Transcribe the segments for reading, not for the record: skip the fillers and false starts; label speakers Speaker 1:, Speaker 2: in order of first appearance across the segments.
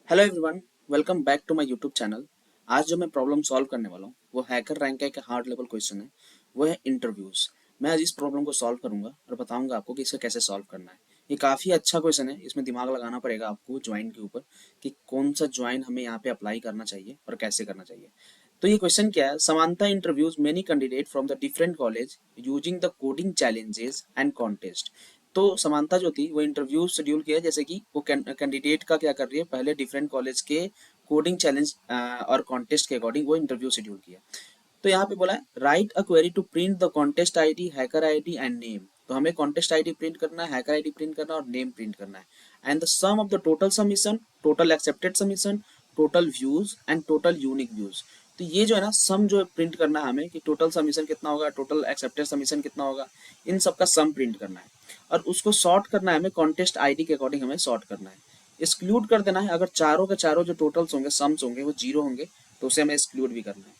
Speaker 1: Hello everyone, welcome back to my YouTube channel. आज जो मैं प्रॉब्लम सॉल्व करने वाला हूँ वो हैकर रैंक का एक हार्ड लेवल क्वेश्चन है। वो है इंटरव्यूज। मैं आज इस प्रॉब्लम को सॉल्व करूंगा और बताऊंगा आपको कि इसे कैसे सॉल्व करना है। ये काफ़ी अच्छा क्वेश्चन है, इसमें दिमाग लगाना पड़ेगा आपको ज्वाइन के ऊपर कि कौन सा ज्वाइन हमें यहाँ पे अप्लाई करना चाहिए और कैसे करना चाहिए। तो ये क्वेश्चन क्या है, समांता interviews many candidate from the different college using the coding challenges and contest. तो समानता जो थी वो इंटरव्यू शेड्यूल किया, जैसे कि वो कैंडिडेट का क्या कर रही है, पहले डिफरेंट कॉलेज के कोडिंग चैलेंज और कॉन्टेस्ट के अकॉर्डिंग वो इंटरव्यू शेड्यूल किया। तो यहाँ पे बोला है write a query to print the contest ID, hacker ID and name. तो हमें कॉन्टेस्ट आईडी प्रिंट करना है, हैकर आईडी प्रिंट करना है और नेम प्रिंट करना है। And the sum of the total submission, total accepted submission, total views and total unique views. तो ये जो है ना सम जो है प्रिंट करना है हमें कि टोटल सबमिशन कितना होगा, टोटल एक्सेप्टेड सबमिशन कितना होगा, इन सब का सम प्रिंट करना है। और उसको सॉर्ट करना है हमें कॉन्टेस्ट आईडी के अकॉर्डिंग, हमें सॉर्ट करना है। एक्सक्लूड कर देना है, अगर चारों के चारों जो टोटल्स होंगे, सम्स होंगे, वो जीरो होंगे तो उसे हमें एक्सक्लूड भी करना है।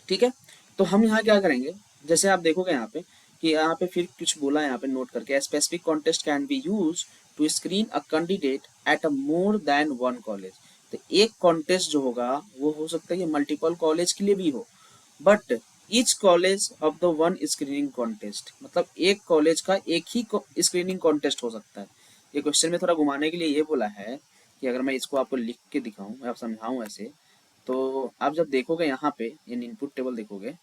Speaker 1: ठीक है। तो हम यहाँ क्या करेंगे, जैसे आप देखोगे यहाँ पे कि यहाँ पे फिर कुछ बोला है, यहाँ पे नोट करके specific contest can be use to screen a candidate at a more than one college. तो एक कॉन्टेस्ट जो होगा वो हो सकता है कि मल्टीपल कॉलेज के लिए भी हो, but each college of the one screening contest, मतलब एक कॉलेज का एक ही स्क्रीनिंग कॉन्टेस्ट हो सकता है। ये क्वेश्चन में थोड़ा घुमाने के लिए ये बोला है कि अगर मैं इसको आपको लिख के दिखाऊं, मैं आप समझाऊं ऐसे, तो आप जब देखोगे यहाँ पे इन इनपुट टेबल देखोगे,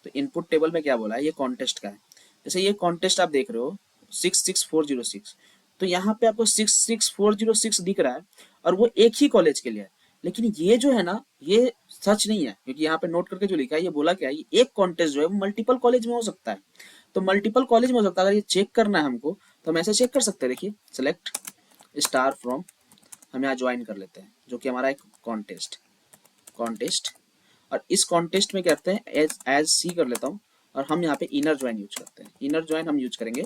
Speaker 1: तो इनपुट टेबल में क्या बोला है, ये कॉन्टेस्ट का है। जैसे ये कॉन्टेस्ट आप देख रहे हो 66406, तो यहाँ पे आपको 66406 दिख रहा है और वो एक ही कॉलेज के लिए है। लेकिन ये जो है ना, ये सच नहीं है, क्योंकि यहाँ पे नोट करके जो लिखा है, ये बोला क्या है, ये एक कॉन्टेस्ट जो है वो मल्टीपल कॉलेज में हो सकता है। तो मल्टीपल कॉलेज में हो सकता है, अगर ये चेक करना है हमको तो हम ऐसे चेक कर सकते हैं। देखिए, सेलेक्ट स्टार फ्रॉम, हम यहाँ ज्वाइन कर लेते हैं, जो कि हमारा एक कॉन्टेस्ट कॉन्टेस्ट और इस कॉन्टेस्ट में क्या करते हैं, एज सी कर लेता हूँ और हम यहाँ पे इनर ज्वाइन यूज करते हैं। इनर ज्वाइन हम यूज करेंगे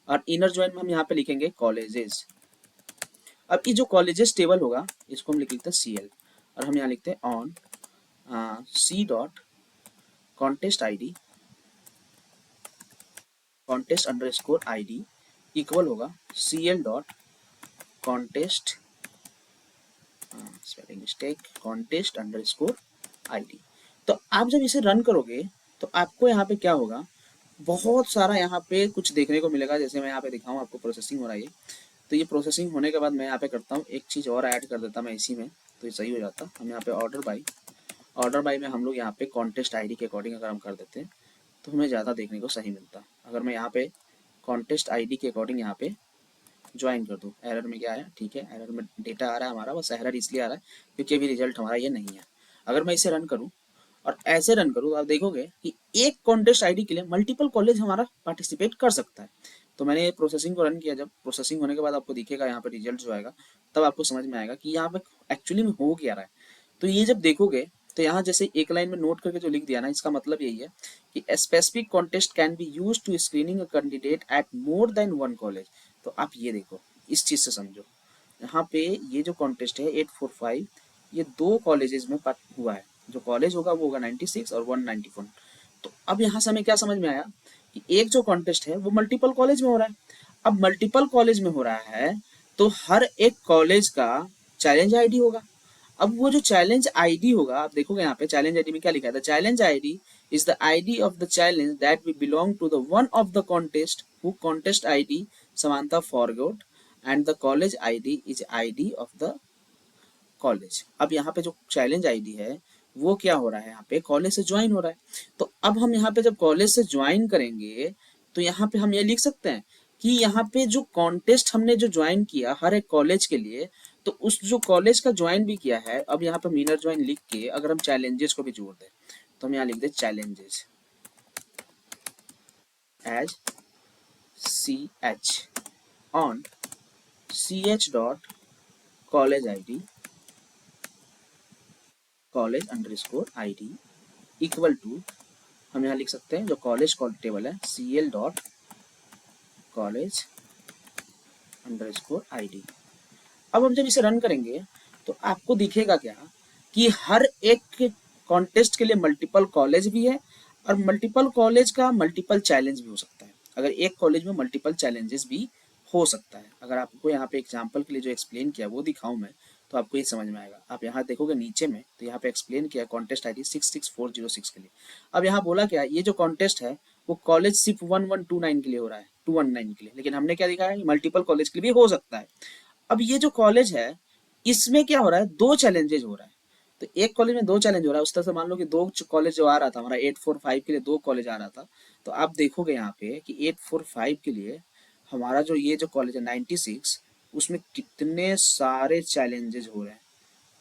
Speaker 1: और इनर ज्वाइन में हम यहाँ पे लिखेंगे कॉलेजेस। अब ये जो कॉलेजेस टेबल होगा इसको हम लिख लेते हैं CL और हम यहाँ लिखते हैं on C dot contest ID, contest underscore ID equal होगा CL dot contest, spelling mistake, contest underscore ID. तो आप जब इसे रन करोगे तो आपको यहाँ पे क्या होगा, बहुत सारा यहाँ पे कुछ देखने को मिलेगा। जैसे मैं यहाँ पे दिखाऊँ आपको, प्रोसेसिंग हो रहा है। तो ये प्रोसेसिंग होने के बाद मैं यहाँ पे करता हूँ, एक चीज़ और ऐड कर देता मैं इसी में, तो ये सही हो जाता। हम यहाँ पे ऑर्डर बाई में हम लोग यहाँ पे कॉन्टेस्ट आईडी के अकॉर्डिंग अगर हम कर देते हैं तो हमें ज़्यादा देखने को सही मिलता। अगर मैं यहाँ पे कॉन्टेस्ट आईडी के अकॉर्डिंग यहाँ पे ज्वाइन कर दूँ, एरर में क्या आया, ठीक है, एरर में डेटा आ रहा है हमारा, बस एरर इसलिए आ रहा है क्योंकि अभी रिजल्ट हमारा ये नहीं है। अगर मैं इसे रन करूँ और ऐसे रन करूँ, आप देखोगे कि एक कॉन्टेस्ट आईडी के लिए मल्टीपल कॉलेज हमारा पार्टिसिपेट कर सकता है। तो मैंने ये प्रोसेसिंग को रन किया, जब प्रोसेसिंग होने के बाद आपको दिखेगा यहाँ पे रिजल्ट जो आएगा, तब आपको समझ में आएगा कि यहाँ पे एक्चुअली में हो क्या रहा है। तो ये जब देखोगे तो यहाँ जैसे एक लाइन में नोट करके जो लिख दिया ना, इसका मतलब यही है कि specific contest can be use to screening a candidate at more than one college. तो आप ये देखो, इस चीज से समझो, यहाँ पे ये जो कॉन्टेस्ट है 845, ये दो कॉलेजेस में हुआ है। जो कॉलेज होगा वो होगा 96 और 191। तो अब यहाँ से हमें क्या समझ में आया कि एक जो कॉन्टेस्ट है वो मल्टीपल कॉलेज में हो रहा है। अब मल्टीपल कॉलेज में हो रहा है तो हर एक कॉलेज का चैलेंज आईडी होगा। अब वो जो चैलेंज आईडी होगा, आप देखोगे यहाँ पे चैलेंज आईडी में क्या लिखा है, the challenge ID is the ID of the challenge that we belong to the one of the contest whose contest ID Samantha forgot and the college ID is ID of the college. अब यहाँ पे जो challenge ID है वो क्या हो रहा है, यहाँ पे कॉलेज से ज्वाइन हो रहा है। तो अब हम यहाँ पे जब कॉलेज से ज्वाइन करेंगे तो यहाँ पे हम ये लिख सकते हैं कि यहाँ पे जो कॉन्टेस्ट हमने जो ज्वाइन किया हर एक कॉलेज के लिए, तो उस जो कॉलेज का ज्वाइन भी किया है, अब यहाँ पे मीनर ज्वाइन लिख के अगर हम चैलेंजेस को भी जोड़ दें तो हम यहाँ लिख दे challenges as CH on CH dot college ID, college underscore ID equal to, हम यहाँ लिख सकते हैं जो कॉलेज टेबल है CL dot college underscore ID. अब हम जब इसे रन करेंगे तो आपको दिखेगा क्या कि हर एक कॉन्टेस्ट के लिए मल्टीपल कॉलेज भी है और मल्टीपल कॉलेज का मल्टीपल चैलेंज भी हो सकता है। अगर एक कॉलेज में मल्टीपल चैलेंजेस भी हो सकता है, अगर आपको यहाँ पे एग्जाम्पल के लिए जो एक्सप्लेन किया वो दिखाऊं मैं, तो आपको ये समझ में आएगा। आप यहाँ देखोगे नीचे में, तो यहाँ पे एक्सप्लेन किया कॉन्टेस्ट ID 66406 के लिए। अब यहाँ बोला क्या, ये जो कॉन्टेस्ट है वो कॉलेज सिर्फ 1129 के लिए हो रहा है, 219 के लिए, लेकिन हमने क्या दिखाया है, मल्टीपल कॉलेज के लिए भी हो सकता है। अब ये जो कॉलेज है इसमें क्या हो रहा है, दो चैलेंजेज हो रहा है। तो एक कॉलेज में दो चैलेंज हो रहा है, उस तरह से मान लो कि दो कॉलेज जो आ रहा था हमारा 845 के लिए, दो कॉलेज आ रहा था। तो आप देखोगे यहाँ पे कि 845 के लिए हमारा जो ये जो कॉलेज है 96, उसमें कितने सारे चैलेंजेस हो रहे हैं।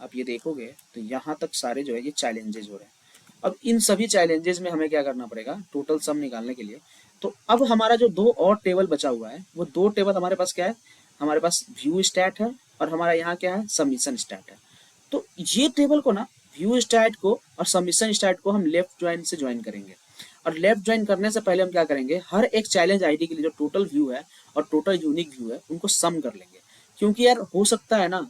Speaker 1: आप ये देखोगे तो यहाँ तक सारे जो है ये चैलेंजेस हो रहे हैं। अब इन सभी चैलेंजेस में हमें क्या करना पड़ेगा, टोटल सम निकालने के लिए। तो अब हमारा जो दो और टेबल बचा हुआ है, वो दो टेबल हमारे पास क्या है, हमारे पास व्यू स्टैट है और हमारा यहाँ क्या है, सबमिशन स्टैट है। तो ये टेबल को ना, व्यू स्टैट को और सबमिशन स्टैट को हम लेफ्ट ज्वाइन से ज्वाइन करेंगे। और लेफ्ट ज्वाइन करने से पहले हम क्या करेंगे, हर एक चैलेंज आईडी के लिए जो टोटल व्यू है और टोटल यूनिक व्यू है उनको सम कर लेंगे। क्योंकि यार हो सकता है ना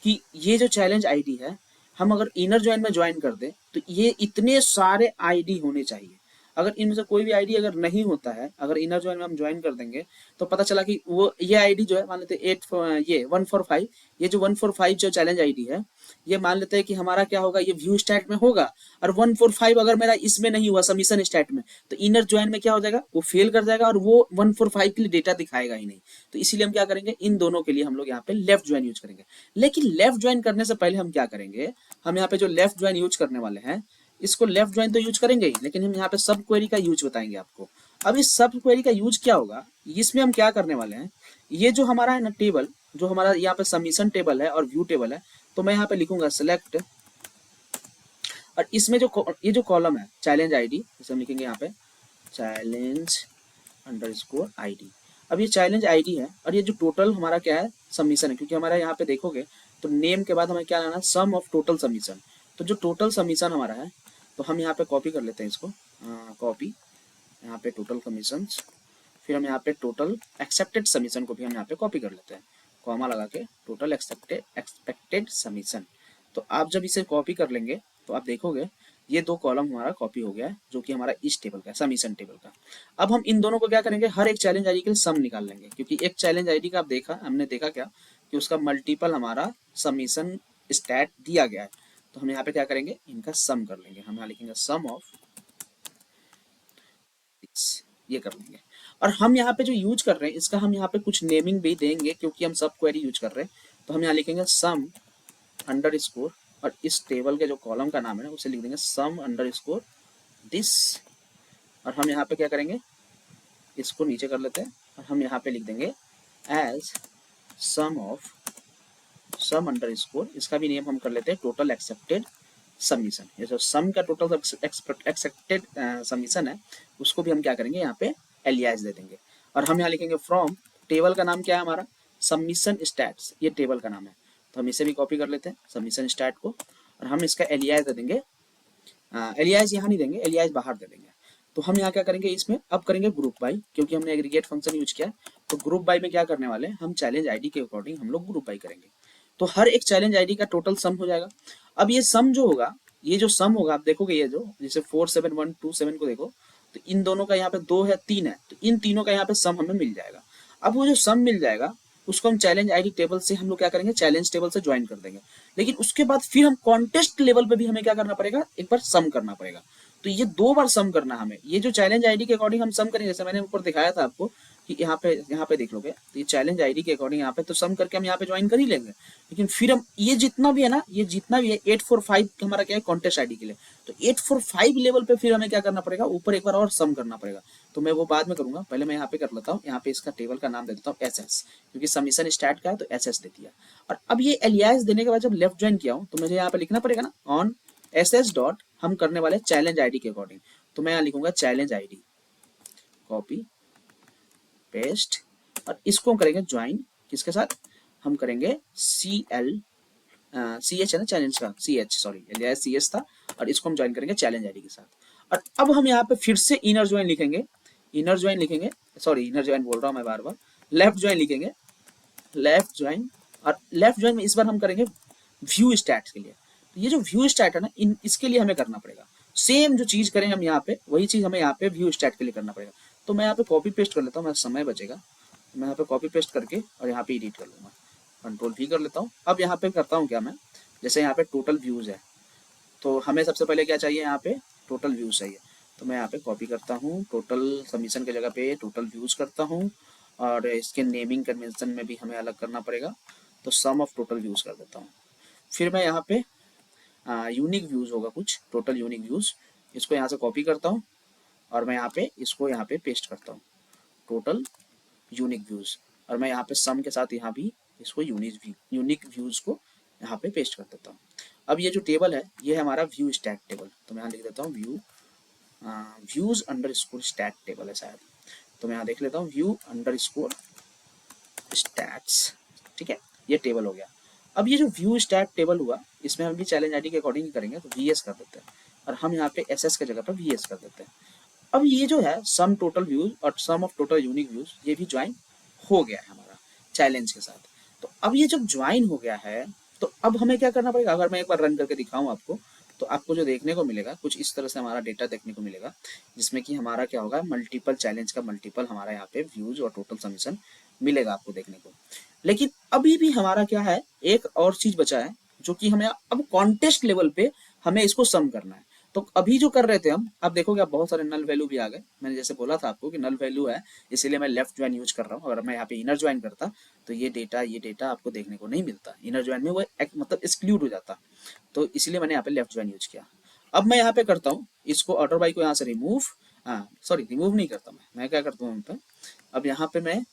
Speaker 1: कि ये जो चैलेंज आईडी है, हम अगर इनर ज्वाइन में ज्वाइन कर दें तो ये इतने सारे आईडी होने चाहिए। अगर इनमें से कोई भी आईडी अगर नहीं होता है, अगर इनर ज्वाइन में हम ज्वाइन कर देंगे तो पता चला कि वो ये आईडी जो है, मान लेते हैं 145, ये जो 145 जो चैलेंज आईडी है, ये मान लेते हैं कि हमारा क्या होगा, ये व्यू स्टैट में होगा। और 145 अगर मेरा इसमें नहीं हुआ सबमिशन स्टैट में, तो इनर ज्वाइन में क्या हो जाएगा, वो फेल कर जाएगा और वो 145 के लिए डेटा दिखाएगा ही नहीं। तो इसीलिए हम क्या करेंगे, इन दोनों के लिए हम लोग यहाँ पे लेफ्ट ज्वाइन यूज करेंगे। लेकिन लेफ्ट ज्वाइन करने से पहले हम क्या करेंगे, हम यहाँ पे जो लेफ्ट ज्वाइन यूज करने वाले हैं, इसको लेफ्ट ज्वाइन तो यूज करेंगे ही, लेकिन हम यहाँ पे सब क्वेरी का यूज बताएंगे आपको। अब इस सब क्वेरी का यूज क्या होगा, इसमें हम क्या करने वाले हैं, ये जो हमारा है ना टेबल, जो हमारा यहाँ पे सबमिशन टेबल है और व्यू टेबल है, तो मैं यहाँ पे लिखूंगा सेलेक्ट, और इसमें जो ये जो कॉलम है चैलेंज आईडी, इसे हम लिखेंगे यहाँ पे चैलेंज अंडरस्कोर आईडी। अब ये चैलेंज आईडी है और ये जो टोटल हमारा क्या है, सबमिशन है। क्योंकि हमारा यहाँ पे देखोगे तो नेम के बाद हमें क्या लाना है, सम ऑफ टोटल सबमिशन। तो जो टोटल सबमिशन हमारा है, तो हम यहाँ पे कॉपी कर लेते हैं इसको, कॉपी, यहाँ पे टोटल सबमिशन, फिर हम यहाँ पे टोटल एक्सेप्टेड सबमिशन को भी हम यहाँ पे कॉपी कर लेते हैं, कॉमा लगा के टोटल एक्सपेक्टेड सबमिशन। तो आप जब इसे कॉपी कर लेंगे तो आप देखोगे ये दो कॉलम हमारा कॉपी हो गया है, जो कि हमारा इस टेबल का सबमिशन टेबल का। अब हम इन दोनों को क्या करेंगे, हर एक चैलेंज आईडी के लिए सम निकाल लेंगे। क्योंकि एक चैलेंज आईडी का आप देखा, हमने देखा क्या कि उसका मल्टीपल हमारा सबमिशन स्टैट दिया गया है। तो हम यहाँ पे क्या करेंगे, इनका सम कर लेंगे। हम यहाँ लिखेंगे सम ऑफ, ये कर लेंगे। और हम यहाँ पे जो यूज कर रहे हैं इसका हम यहाँ पे कुछ नेमिंग भी देंगे, क्योंकि हम सब क्वेरी यूज कर रहे हैं। तो हम यहाँ लिखेंगे सम अंडरस्कोर, और इस टेबल के जो कॉलम का नाम है ना उसे लिख देंगे सम अंडरस्कोर दिस। और हम यहाँ पे क्या करेंगे, इसको नीचे कर लेते हैं और हम यहाँ पे लिख देंगे as sum of sum underscore, इसका भी नेम हम कर लेते हैं टोटल एक्सेप्टेड सबमिशन। ये जो सम का टोटल एक्सेप्टेड सबमिशन है, उसको भी हम क्या करेंगे, यहाँ पे एलियास दे देंगे। और हम यहाँ लिखेंगे फ्रॉम, टेबल का नाम क्या है हमारा, सबमिशन स्टैट्स, ये टेबल का नाम है। तो हम इसे भी कॉपी कर लेते हैं सबमिशन स्टैट को, और हम इसका एलियास दे देंगे। एलियास यहाँ नहीं देंगे, एलियास बाहर दे देंगे। तो हम यहाँ क्या करेंगे, इसमें अब करेंगे ग्रुप बाई, क्योंकि हमने एग्रीगेट फंक्शन यूज किया। तो ग्रुप बाई में क्या करने वाले हैं, हम चैलेंज आईडी के अकॉर्डिंग हम लोग ग्रुप बाई करेंगे। तो हर एक चैलेंज आईडी का टोटल सम हो जाएगा। अब ये सम जो होगा, ये जो सम होगा आप देखोगे, ये जो जैसे 47127 को देखो, तो इन दोनों का यहाँ पे 2 है 3 है, तो इन तीनों का यहाँ पे सम हमें मिल जाएगा। अब वो जो सम मिल जाएगा उसको हम चैलेंज आईडी टेबल से हम लोग क्या करेंगे, चैलेंज टेबल से ज्वाइन कर देंगे। लेकिन उसके बाद फिर हम कॉन्टेस्ट लेवल पे भी हमें क्या करना पड़ेगा, एक बार सम करना पड़ेगा। तो ये 2 बार सम करना हमें, ये जो चैलेंज आईडी के अकॉर्डिंग हम सम करेंगे, जैसे मैंने ऊपर दिखाया था आपको कि यहाँ पे देख लोगे, तो ये चैलेंज आईडी के अकॉर्डिंग यहाँ पे तो सम करके हम यहाँ पे ज्वाइन कर ही लेंगे। लेकिन फिर हम ये जितना भी है ना, ये जितना भी है 845 हमारा क्या है, कॉन्टेस्ट आईडी के लिए। तो 845 लेवल पे फिर हमें क्या करना पड़ेगा, ऊपर एक बार और सम करना पड़ेगा। तो मैं वो बाद में करूंगा, पहले मैं यहाँ पे कर लेता हूँ। यहाँ पे इसका टेबल का नाम दे देता हूँ एसएस, क्योंकि सबमिशन स्टार्ट का है तो एसएस दे दिया। और अब ये एलियास देने के बाद जब लेफ्ट ज्वाइन किया हूँ, तो मुझे यहाँ पे लिखना पड़ेगा ना ऑन एसएस डॉट, हम करने वाले चैलेंज आईडी के अकॉर्डिंग। तो मैं यहाँ लिखूंगा चैलेंज आईडी, कॉपी पेस्ट, और इसको हम करेंगे ज्वाइन किसके साथ, हम करेंगे CH है ना चैलेंज का, CH सॉरी एलियास CS था, और इसको हम ज्वाइन करेंगे चैलेंज आईडी के साथ। और अब हम यहाँ पे फिर से इनर ज्वाइन लिखेंगे, इनर ज्वाइन लिखेंगे, सॉरी इनर ज्वाइन बोल रहा हूँ मैं बार बार, लेफ्ट ज्वाइन लिखेंगे, लेफ्ट ज्वाइन। और लेफ्ट ज्वाइन में इस बार हम करेंगे व्यू स्टैट्स के लिए। तो ये जो व्यू स्टैट है ना, इसके लिए हमें करना पड़ेगा सेम जो चीज करें हम यहाँ पे, वही चीज हमें यहाँ पे व्यू स्टैट के लिए करना पड़ेगा। तो मैं यहाँ पे कॉपी पेस्ट कर लेता हूँ, मेरा समय बचेगा। मैं यहाँ पे कॉपी पेस्ट करके और यहाँ पे एडिट कर लूंगा। कंट्रोल भी कर लेता हूँ। अब यहाँ पे करता हूँ क्या मैं, जैसे यहाँ पे टोटल व्यूज़ है, तो हमें सबसे पहले क्या चाहिए, यहाँ पे टोटल व्यूज़ चाहिए। तो मैं यहाँ पे कॉपी करता हूँ, टोटल सबमिशन की जगह पे टोटल व्यूज़ करता हूँ, और इसके नेमिंग कन्वेंशन में भी हमें अलग करना पड़ेगा, तो सम ऑफ टोटल व्यूज़ कर देता हूँ। फिर मैं यहाँ पे यूनिक व्यूज़ होगा कुछ, टोटल यूनिक व्यूज़, इसको यहाँ से कॉपी करता हूँ और मैं यहाँ पे इसको यहाँ पे पेस्ट करता हूँ, टोटल यूनिक व्यूज़, और मैं यहाँ पे सम के साथ यहाँ भी इसको यूनिक व्यूज़ को यहाँ पे पेस्ट कर देता हूँ। अब ये जो टेबल है ये है हमारा व्यू स्टैक टेबल, तो मैं यहाँ लिख देता हूँ views under score stack table है शायद, तो मैं यहाँ देख लेता हूँ व्यू अंडर स्कोर स्टैट्स, ठीक है, ये टेबल हो गया। अब ये जो व्यू स्टैट टेबल हुआ, इसमें हम भी चैलेंज आईडी के अकॉर्डिंग ही करेंगे, तो वीएस कर देते हैं, और हम यहाँ पे एसएस के जगह पर वीएस कर देते हैं। अब ये जो है सम टोटल व्यूज और सम ऑफ टोटल यूनिक व्यूज, ये भी ज्वाइन हो गया है हमारा चैलेंज के साथ। तो अब ये जब ज्वाइन हो गया है, तो अब हमें क्या करना पड़ेगा, अगर मैं एक बार रन करके दिखाऊं आपको, तो आपको जो देखने को मिलेगा कुछ इस तरह से हमारा डेटा देखने को मिलेगा, जिसमें कि हमारा क्या होगा, मल्टीपल चैलेंज का मल्टीपल हमारा यहाँ पे व्यूज और टोटल सबमिशन मिलेगा आपको देखने को। लेकिन अभी भी हमारा क्या है, एक और चीज बचा है, जो कि हमें अब कॉन्टेस्ट लेवल पे हमें इसको सम करना है। तो अभी जो कर रहे थे हम, आप देखोगे आप बहुत सारे नल वैल्यू भी आ गए। मैंने जैसे बोला था आपको कि नल वैल्यू है, इसीलिए मैं लेफ्ट ज्वाइन यूज कर रहा हूँ। अगर मैं यहाँ पे इनर ज्वाइन करता तो ये डेटा आपको देखने को नहीं मिलता, इनर ज्वाइन में वो मतलब एक्सक्लूड हो जाता, तो इसलिए मैंने यहाँ पे लेफ्ट ज्वाइन यूज किया। अब मैं यहाँ पे करता हूँ इसको, ऑर्डर बाई को यहाँ से रिमूव, सॉरी रिमूव नहीं करता मैं क्या करता हूँ यहाँ पे, अब यहाँ पे मैं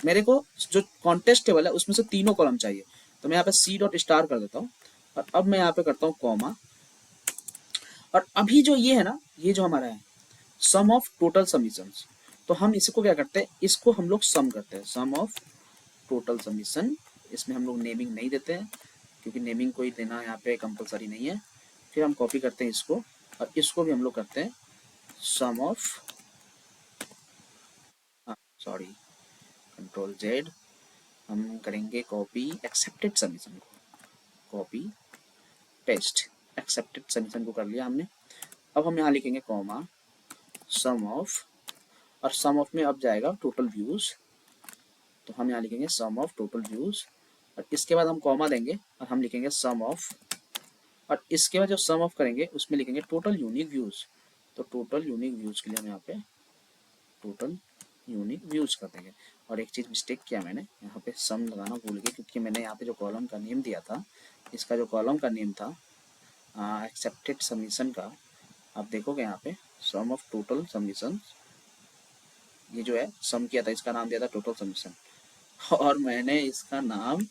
Speaker 1: मेरे को जो कॉन्टेस्ट टेबल है उसमें से तीनों कॉलम चाहिए, तो मैं यहाँ पे सी डॉट स्टार कर देता हूँ, और अब मैं यहाँ पे करता हूँ कॉमा, और अभी जो ये है ना, ये जो हमारा है सम ऑफ टोटल सबमिशंस, तो हम इसको क्या करते हैं, इसको हम लोग सम करते हैं, सम ऑफ टोटल सबमिशन। इसमें हम लोग नेमिंग नहीं देते हैं, क्योंकि नेमिंग कोई देना यहाँ पे कंपलसरी नहीं है। फिर हम कॉपी करते हैं इसको, और इसको भी हम लोग करते हैं सम ऑफ, सॉरी कंट्रोल जेड, हम करेंगे कॉपी एक्सेप्टेड सबमिशन को, कॉपी पेस्ट, एक्सेप्टेड सबमिशन को कर लिया हमने। अब हम यहाँ लिखेंगे कॉमा सम ऑफ, और सम ऑफ में अब जाएगा टोटल व्यूज, तो हम यहाँ लिखेंगे सम ऑफ टोटल व्यूज, और इसके बाद हम कॉमा देंगे और हम लिखेंगे सम ऑफ, और इसके बाद जो सम ऑफ करेंगे उसमें लिखेंगे टोटल यूनिक व्यूज, तो टोटल यूनिक व्यूज के लिए हम यहाँ पे टोटल यूनिक व्यूज कर देंगे। और एक चीज़ मिस्टेक किया मैंने, यहाँ पे सम लगाना भूल गया, क्योंकि मैंने यहाँ पे जो कॉलम का नेम दिया था, इसका जो कॉलम का नेम था एक्सेप्टेड सबमिशन का, आप देखोगे यहाँ पे सम ऑफ टोटल सबमिशन, ये जो है सम किया था इसका नाम दिया था टोटल सबमिशन, और मैंने इसका नाम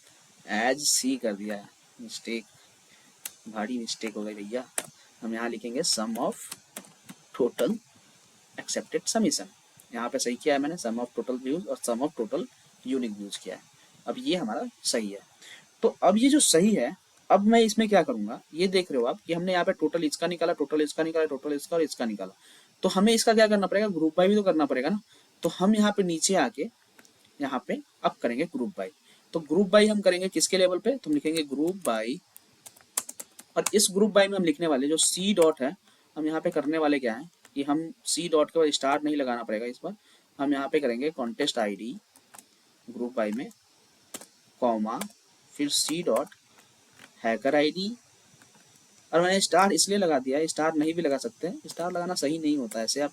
Speaker 1: एज सी कर दिया है, मिस्टेक, भारी मिस्टेक हो गई भैया। हम यहाँ लिखेंगे सम ऑफ टोटल एक्सेप्टेड सबमिशन, यहाँ पे सही किया है मैंने, सम ऑफ टोटल व्यूज और सम ऑफ टोटल यूनिक व्यूज किया है। अब ये हमारा सही है। तो अब ये जो सही है, अब मैं इसमें क्या करूंगा, ये देख रहे हो आप कि हमने यहाँ पे टोटल इसका निकाला, टोटल इसका निकाला, टोटल इसका और इसका निकाला, तो हमें इसका क्या करना पड़ेगा, ग्रुप बाय भी तो करना पड़ेगा ना। तो हम यहाँ पे नीचे आके यहाँ पे अब करेंगे ग्रुप बाय। तो ग्रुप बाय हम करेंगे किसके लेवल पे, तो हम लिखेंगे ग्रुप बाय, और इस ग्रुप बाय में हम लिखने वाले जो सी डॉट है, हम यहाँ पे करने वाले क्या है कि हम सी डॉट के बाद स्टार नहीं लगाना पड़ेगा इस बार, हम यहाँ पे करेंगे कॉन्टेस्ट आईडी ग्रुप बाय में कॉमा फिर सी डॉट हैकर आईडी, और मैंने स्टार इसलिए लगा दिया है, स्टार नहीं भी लगा सकते हैं, स्टार लगाना सही नहीं होता है, ऐसे आप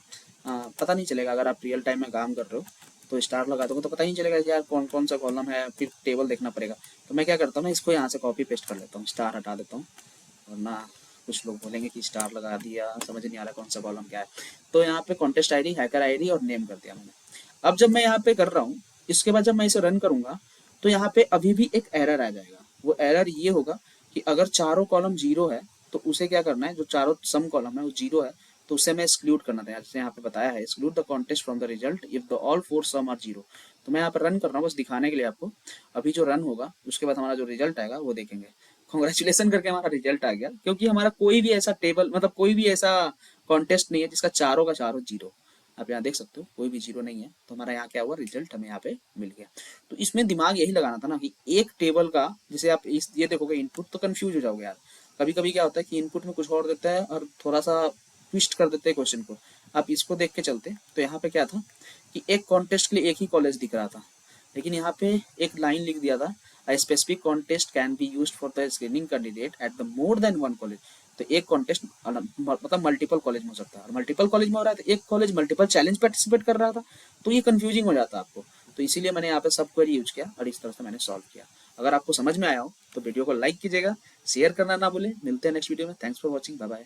Speaker 1: पता नहीं चलेगा, अगर आप रियल टाइम में काम कर रहे हो तो स्टार लगा दोगे तो पता ही नहीं चलेगा कि यार कौन कौन सा कॉलम है, फिर टेबल देखना पड़ेगा। तो मैं क्या करता हूँ, मैं इसको यहाँ से कॉपी पेस्ट कर लेता हूँ, स्टार हटा देता हूँ, वरना कुछ लोग बोलेंगे कि स्टार लगा दिया, समझ नहीं आ रहा कौन सा कॉलम क्या है। तो यहाँ पे कॉन्टेस्ट आईडी हैकर आईडी और नेम कर दिया मैंने। अब जब मैं यहाँ पे कर रहा हूँ, इसके बाद जब मैं इसे रन करूंगा, तो यहाँ पे अभी भी एक एरर आ जाएगा। वो एरर ये होगा कि अगर चारों कॉलम जीरो है तो उसे क्या करना है, जो चारों सम कॉलम है वो जीरो है, तो उसे मैं एक्सक्लूड करना था, जैसे यहाँ पे बताया है exclude the contest from the result if the all four sum are zero. तो मैं यहाँ पर रन कर रहा हूँ बस दिखाने के लिए आपको। अभी जो रन होगा उसके बाद हमारा जो रिजल्ट आएगा वो देखेंगे। कॉन्ग्रेचुलेसन करके हमारा रिजल्ट आ गया, क्योंकि हमारा कोई भी ऐसा टेबल मतलब कोई भी ऐसा कॉन्टेस्ट नहीं है जिसका चारों का चारों जीरो। आप यहाँ देख सकते हो कोई भी जीरो नहीं है, तो हमारा यहाँ क्या हुआ, रिजल्ट हमें यहाँ पे मिल गया। तो इसमें दिमाग यही लगाना था ना कि एक टेबल का, जैसे आप इस ये देखोगे इनपुट तो कंफ्यूज हो जाओगे यार। कभी कभी क्या होता है कि इनपुट में कुछ और देता है और थोड़ा सा ट्विस्ट कर देते हैं क्वेश्चन को। आप इसको देख के चलते तो यहाँ पे क्या था कि एक कॉन्टेस्ट के लिए एक ही कॉलेज दिख रहा था, लेकिन यहाँ पे एक लाइन लिख दिया था, a specific contest can be used for the screening candidate at the more than one college. तो एक कॉन्टेस्ट मतलब मल्टीपल कॉलेज में हो सकता है, और मल्टीपल कॉलेज में हो रहा है तो एक कॉलेज मल्टीपल चैलेंज पार्टिसिपेट कर रहा था, तो ये कंफ्यूजिंग हो जाता है आपको। तो इसीलिए मैंने यहाँ पे सब क्वेरी यूज किया और इस तरह से मैंने सॉल्व किया। अगर आपको समझ में आया हो तो वीडियो को लाइक कीजिएगा, शेयर करना ना भूलें। मिलते हैं नेक्स्ट वीडियो में। Thanks for watching, bye bye.